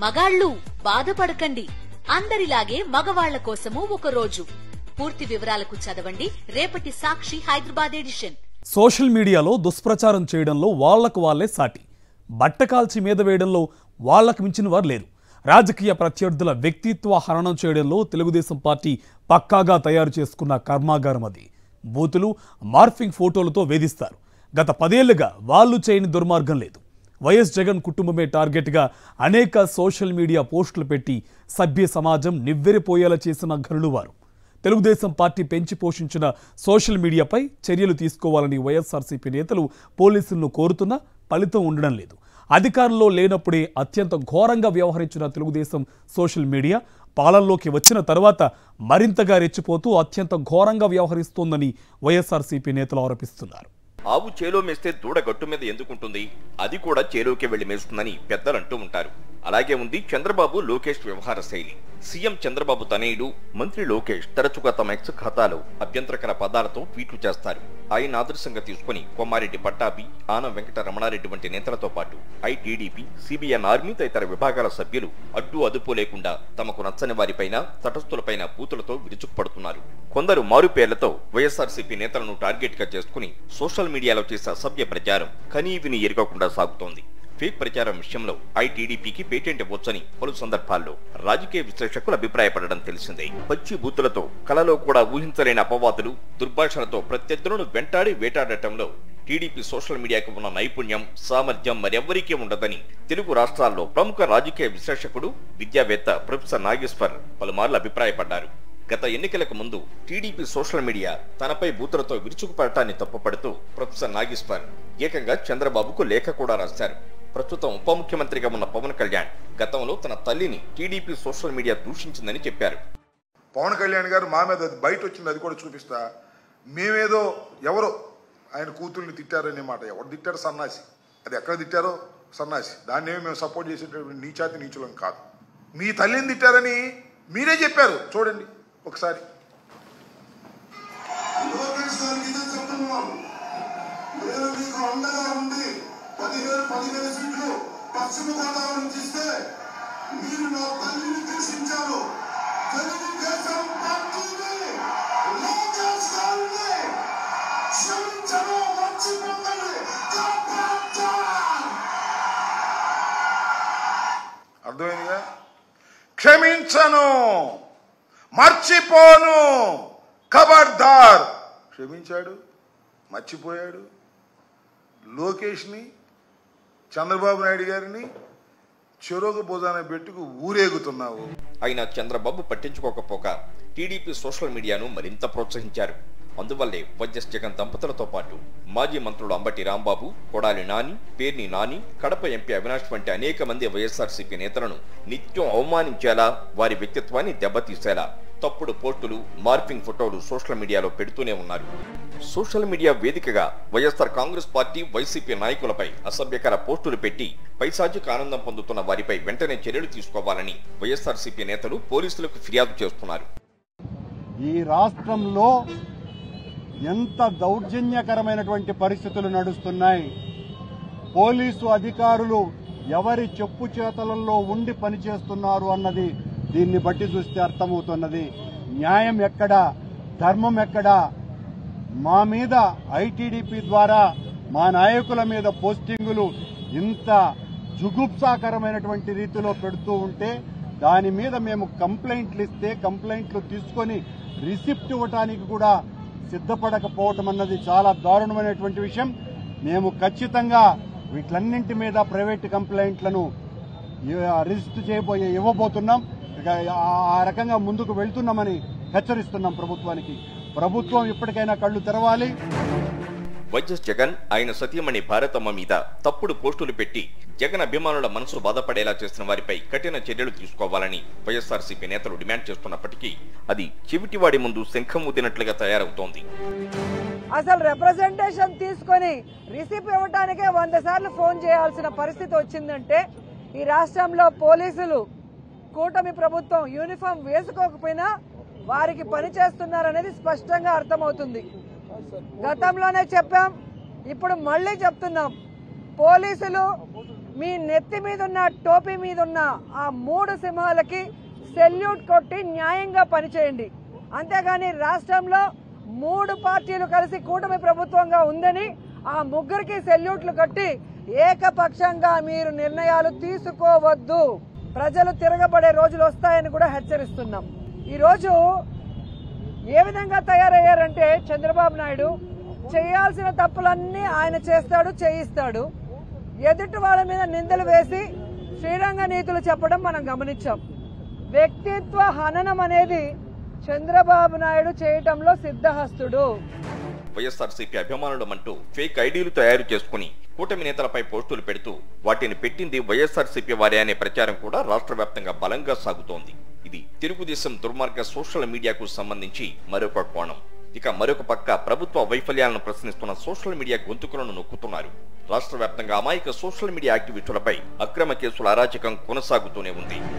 మగాళ్ళు బాధపడకండి, అందరిలాగే మగవాళ్ల కోసము ఒక రోజు. పూర్తి వివరాలకు చదవండి రేపటి సాక్షి హైదరాబాద్ ఎడిషన్. సోషల్ మీడియాలో దుష్ప్రచారం చేయడంలో వాళ్లకు వాళ్లే సాటి, బట్టకాల్చి మీద వేయడంలో వాళ్లకు మించిన వారు లేరు. రాజకీయ ప్రత్యర్థుల వ్యక్తిత్వ హననం చేయడంలో తెలుగుదేశం పార్టీ పక్కాగా తయారు చేసుకున్న కర్మాగారం అది. బూతులు, మార్ఫింగ్ ఫోటోలతో వేధిస్తారు. గత 10 ఏళ్లుగా వాళ్లు చేయని దుర్మార్గం లేదు. వైఎస్ జగన్ కుటుంబమే టార్గెట్గా అనేక సోషల్ మీడియా పోస్టులు పెట్టి సభ్య సమాజం నివ్వెరపోయేలా చేసిన ఘనులు వారు. తెలుగుదేశం పార్టీ పెంచి పోషించిన సోషల్ మీడియాపై చర్యలు తీసుకోవాలని వైఎస్ఆర్సీపీ నేతలు పోలీసులను కోరుతున్నా ఫలితం ఉండడం లేదు. అధికారంలో లేనప్పుడే అత్యంత ఘోరంగా వ్యవహరించిన తెలుగుదేశం సోషల్ మీడియా పాలనలోకి వచ్చిన తర్వాత మరింతగా రెచ్చిపోతూ అత్యంత ఘోరంగా వ్యవహరిస్తోందని వైఎస్ఆర్సీపీ నేతలు ఆరోపిస్తున్నారు. ఆవు చేలో మేస్తే దూడ గట్టు మీద ఎందుకుంటుంది, అది కూడా చేలోకి వెళ్లి మేస్తుందని పెద్దలు అంటూ ఉంటారు. అలాగే ఉంది చంద్రబాబు లోకేష్ వ్యవహార శైలి. సీఎం చంద్రబాబు తనయుడు మంత్రి లోకేష్ తరచుగా తమ ఎక్స్ ఖాతాలో అభ్యంతరకర పదాలతో ట్వీట్లు చేస్తారు. ఆయన ఆదర్శంగా తీసుకుని కొమ్మారెడ్డి పట్టాభి, ఆనం వెంకట రమణారెడ్డి వంటి నేతలతో పాటు ఐటీడీపీ, సిబిఎన్ ఆర్మీ తదితర విభాగాల సభ్యులు అడ్డు అదుపు లేకుండా తమకు నచ్చని వారిపైన, తటస్థులపైన బూతులతో విరుచుకుపడుతున్నారు. కొందరు మారు పేర్లతో వైఎస్ఆర్సీపీ నేతలను టార్గెట్ గా చేసుకుని సోషల్ మీడియాలో చేసే అసభ్య ప్రచారం కనీవిని ఎరగకుండా సాగుతోంది. ఫేక్ ప్రచారం విషయంలో ఐటీడీపీకి పేటెంట్ ఇవ్వొచ్చని పలు సందర్భాల్లో రాజకీయ విశ్లేషకులు అభిప్రాయపడడం తెలిసిందే. పచ్చి బూతులతో, కలలో కూడా ఊహించలేని అపవాదులు, దుర్భాషలతో ప్రత్యర్థులను వెంటాడి వేటాడటంలో టీడీపీ సోషల్ మీడియాకు ఉన్న నైపుణ్యం, సామర్థ్యం మరెవ్వరికీ ఉండదని తెలుగు రాష్ట్రాల్లో ప్రముఖ రాజకీయ విశ్లేషకుడు, విద్యావేత్త ప్రొఫెసర్ నాగేశ్వర్ పలుమార్లు అభిప్రాయపడ్డారు. గత ఎన్నికలకు ముందు టీడీపీ సోషల్ మీడియా తనపై బూతులతో విరుచుకుపడటాన్ని తప్పుపడుతూ ప్రొఫెసర్ నాగేశ్వర్ ఏకంగా చంద్రబాబుకు లేఖ కూడా రాశారు. ప్రస్తుతం ఉప ముఖ్యమంత్రిగా ఉన్న పవన్ కళ్యాణ్ గతంలో తన తల్లిని టీడీపీ సోషల్ మీడియా దూషించిందని చెప్పారు. పవన్ కళ్యాణ్ గారు మా మీద బయట వచ్చింది, అది కూడా చూపిస్తా. మేమేదో ఎవరో ఆయన కూతుర్ని తిట్టారనే మాట. ఎవరు తిట్టారో సన్నాసి, అది ఎక్కడ తిట్టారో సన్నాసి, దాన్ని మేము సపోర్ట్ చేసేటటువంటి నీచాతి నీచులం కాదు. మీ తల్లిని తిట్టారని మీరే చెప్పారు, చూడండి ఒకసారి. పశ్చిమ గోదావరి నుంచి ఇస్తే మీరు నా తల్లిని దూషించారు. తెలుగుదేశం పార్టీని, లోకేష్ గారిని క్షమించను, మర్చిపోకండి. అర్థమైందిగా? క్షమించను, మర్చిపోను, ఖబర్దార్. క్షమించాడు, మర్చిపోయాడు. లోకేష్ని, చంద్రబాబు నాయుడు గారిని చెరోగ భోజన పెట్టుకు ఊరేగుతున్నావు. అయినా చంద్రబాబు పట్టించుకోకపోగా టీడీపీ సోషల్ మీడియాను మరింత ప్రోత్సహించారు. అందువల్లే వైఎస్ జగన్ దంపతులతో పాటు మాజీ మంత్రులు అంబటి రాంబాబు, కొడాలి నాని, పేర్ని నాని, కడప ఎంపీ అవినాష్ వంటి అనేక మంది వైఎస్ఆర్సీపీ నేతలను నిత్యం అవమానించేలా, వారి వ్యక్తిత్వాన్ని దెబ్బతీసేలా తప్పుడు పోస్టులు, మార్ఫింగ్ ఫోటోలు సోషల్ మీడియాలో పెడుతూనే ఉన్నారు. సోషల్ మీడియా వేదికగా వైఎస్ఆర్ కాంగ్రెస్ పార్టీ, వైసీపీ నాయకులపై అసభ్యకర పోస్టులు పెట్టి పైశాచిక ఆనందం పొందుతున్న వారిపై వెంటనే చర్యలు తీసుకోవాలని వైఎస్ఆర్సీపీ నేతలు పోలీసులకు ఫిర్యాదు చేస్తున్నారు. ఈ రాష్ట్రంలో ఎంత దౌర్జన్యకరమైనటువంటి పరిస్థితులు నడుస్తున్నాయి. పోలీసు అధికారులు ఎవరి చెప్పు చేతలలో ఉండి పనిచేస్తున్నారు అన్నది దీన్ని బట్టి చూస్తే అర్థమవుతున్నది. న్యాయం ఎక్కడా, ధర్మం ఎక్కడా? మా మీద ఐటీడీపీ ద్వారా మా నాయకుల మీద పోస్టింగులు ఇంత జుగుప్సాకరమైనటువంటి రీతిలో పెడుతూ ఉంటే దాని మీద మేము కంప్లైంట్లు ఇస్తే కంప్లైంట్లు తీసుకొని రిసిప్ట్ ఇవ్వటానికి కూడా సిద్ధపడకపోవటం అన్నది చాలా దారుణమైనటువంటి విషయం. మేము ఖచ్చితంగా వీటిలన్నింటి మీద ప్రైవేట్ కంప్లైంట్లను రిజిస్టర్ ఇవ్వబోతున్నాం. ఆ రకంగా ముందుకు వెళ్తున్నామని హెచ్చరిస్తున్నాం ప్రభుత్వానికి. ప్రభుత్వం ఇప్పటికైనా కళ్లు తెరవాలి. వైఎస్ జగన్, ఆయన సతీమణి భారతమ్మ మీద తప్పుడు పోస్టులు పెట్టి జగన్ అభిమానుల మనసు బాధపడేలా చేసిన వారిపై కఠిన చర్యలు తీసుకోవాలని వైఎస్ఆర్సీపీ నేతలు డిమాండ్ చేస్తున్నప్పటికీ అది చెవిటివాడి ముందు శంఖం ఊదినట్లుగా తయారవుతోంది. అసలు రిప్రజెంటేషన్ తీసుకొని రిసిప్ట్ ఇవ్వడానికే 100 సార్లు ఫోన్ చేయాల్సిన పరిస్థితి వచ్చిందంటే ఈ రాష్ట్రంలో పోలీసులు, కూటమి ప్రభుత్వం యూనిఫామ్ వేసుకోకపోయినా వారికి పని చేస్తున్నారనేది స్పష్టంగా అర్థమవుతుంది. గతంలోనే చెప్పాం, ఇప్పుడు మళ్లీ చెప్తున్నాం. పోలీసులు మీ నెత్తి మీదున్న టోపీ మీదున్న ఆ 3 సింహాలకి సెల్యూట్ కొట్టి న్యాయంగా పనిచేయండి. అంతేగాని రాష్ట్రంలో 3 పార్టీలు కలిసి కూటమి ప్రభుత్వంగా ఉందని ఆ 3కి సెల్యూట్లు కట్టి ఏకపక్షంగా మీరు నిర్ణయాలు తీసుకోవద్దు. ప్రజలు తిరగబడే రోజులు వస్తాయని కూడా హెచ్చరిస్తున్నాం. ఈరోజు ఏ విధంగా తయారయ్యారంటే చంద్రబాబు నాయుడు చేయాల్సిన తప్పులన్నీ ఆయన చేస్తాడు, చేయిస్తాడు. ఎదుటి వాళ్ళ మీద నిందలు వేసి శ్రీరంగ నీతులు చెప్పడం మనం గమనించాం. వ్యక్తిత్వ హననం అనేది చంద్రబాబు నాయుడు చేయటంలో సిద్ధహస్తుడు. వైఎస్ఆర్సీపీ అభిమానులమంటూ ఫేక్ ఐడీలు తయారు చేసుకుని కూటమి నేతలపై పోస్టులు పెడుతూ వాటిని పెట్టింది వైఎస్ఆర్సీపీ వారే అనే ప్రచారం కూడా రాష్ట్ర వ్యాప్తంగా బలంగా సాగుతోంది. ఇది తెలుగుదేశం దుర్మార్గ సోషల్ మీడియాకు సంబంధించి మరొక కోణం. ఇక మరొక పక్క ప్రభుత్వ వైఫల్యాలను ప్రశ్నిస్తున్న సోషల్ మీడియా గొంతుకులను నొక్కుతున్నారు. రాష్ట్ర వ్యాప్తంగా అమాయక సోషల్ మీడియా యాక్టివిస్టులపై అక్రమ కేసుల అరాచకం కొనసాగుతూనే ఉంది.